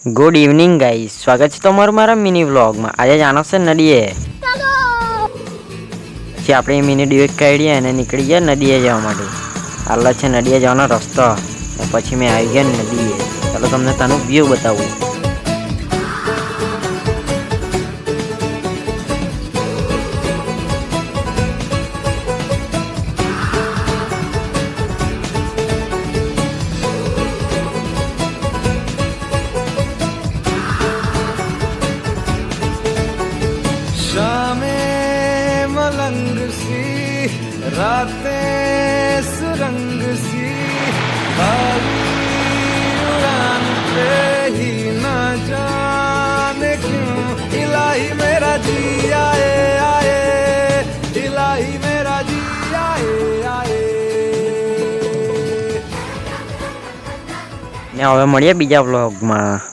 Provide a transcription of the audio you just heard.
Good evening guys, સ્વાગત છે તમારું મારા મિની વ્લોગમાં। આજે જાણો છે નદીએ, પછી આપણે મિની ડિવેક કાઢીએ અને નીકળી ગયા નદીએ જવા માટે। આટલા છે નદીએ જવાનો રસ્તો, ને પછી મેં આવી ગયા નદીએ। ચાલો તમને તેનું વ્યૂ બતાવું। शामे मलंग सी रातें सुरंग सी खाली उड़ान पे ही ना जाने क्यों इलाही मेरा जी आए आए इलाही मेरा जी आए आए। ને હવે મળીએ બીજા વ્લોગમાં।